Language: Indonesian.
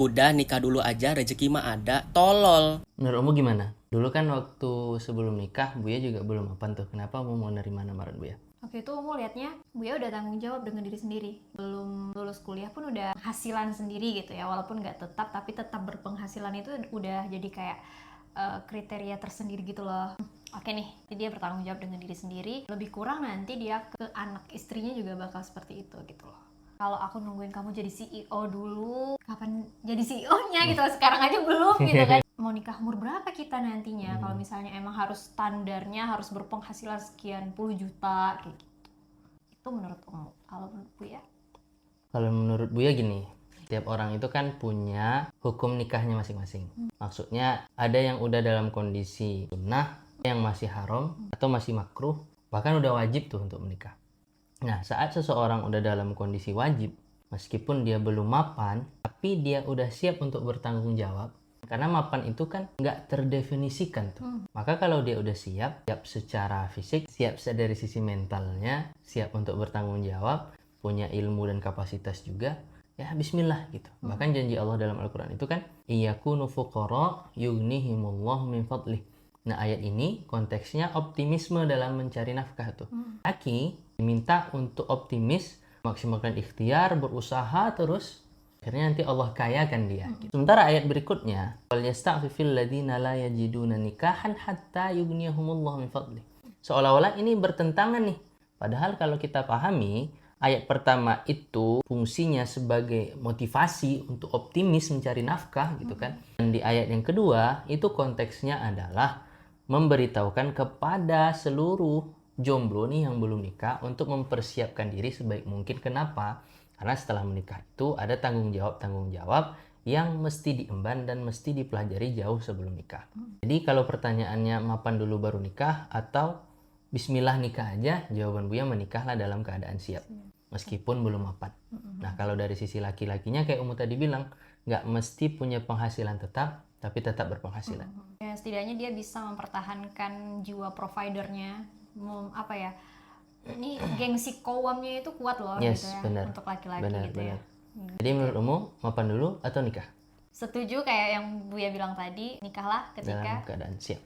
Udah nikah dulu aja, rezeki mah ada, tolol. Menurut Umu gimana? Dulu kan waktu sebelum nikah, Buya juga belum mapan tuh. Kenapa Umu mau nerima lamaran Buya? Waktu itu Umu liatnya Buya udah tanggung jawab dengan diri sendiri. Belum lulus kuliah pun udah hasilan sendiri gitu ya. Walaupun nggak tetap, tapi tetap berpenghasilan itu udah jadi kayak kriteria tersendiri gitu loh. Oke nih, dia bertanggung jawab dengan diri sendiri. Lebih kurang nanti dia ke anak istrinya juga bakal seperti itu gitu loh. Kalau aku nungguin kamu jadi CEO dulu, kapan jadi CEO-nya gitu loh. Sekarang aja belum gitu kan. Mau nikah umur berapa kita nantinya? Kalau misalnya emang harus standarnya harus berpenghasilan sekian puluh juta kayak gitu. Itu menurut Umu. Kalau menurut Buya? Kalau menurut Buya gini, tiap orang itu kan punya hukum nikahnya masing-masing. Maksudnya ada yang udah dalam kondisi sunnah, yang masih haram atau masih makruh, bahkan udah wajib tuh untuk menikah. Nah, saat seseorang udah dalam kondisi wajib, meskipun dia belum mapan, tapi dia udah siap untuk bertanggung jawab. Karena mapan itu kan nggak terdefinisikan tuh. Maka kalau dia udah siap secara fisik, siap dari sisi mentalnya, siap untuk bertanggung jawab, punya ilmu dan kapasitas juga, ya bismillah gitu. Bahkan janji Allah dalam Al-Quran itu kan, iyakunu fuqara yughnihimullahu min fadlih. Nah, ayat ini konteksnya optimisme dalam mencari nafkah tuh. Laki diminta untuk optimis, maksimalkan ikhtiar, berusaha terus, akhirnya nanti Allah kayakan dia. Sementara ayat berikutnya, wal yasta'fifil ladzina la yajiduna nikahan hatta yughniyahumullahu min fadlih. Seolah-olah ini bertentangan nih. Padahal kalau kita pahami, ayat pertama itu fungsinya sebagai motivasi untuk optimis mencari nafkah gitu kan. Dan di ayat yang kedua itu konteksnya adalah memberitahukan kepada seluruh jomblo nih yang belum nikah untuk mempersiapkan diri sebaik mungkin. Kenapa? Karena setelah menikah itu ada tanggung jawab yang mesti diemban dan mesti dipelajari jauh sebelum nikah. Jadi kalau pertanyaannya mapan dulu baru nikah atau bismillah nikah aja, jawaban Buya menikahlah dalam keadaan siap meskipun belum mapan. Nah, kalau dari sisi laki-lakinya kayak Umu tadi bilang, nggak mesti punya penghasilan tetap, tapi tetap berpenghasilan. Ya, setidaknya dia bisa mempertahankan jiwa providernya. Apa ya? Ini gengsi kawamnya itu kuat loh Yes, gitu ya benar. untuk laki-laki Benar, gitu ya. Jadi menurut Umu, mapan dulu atau nikah? Setuju kayak yang Buya bilang tadi, nikahlah Dalam ketika keadaan siap.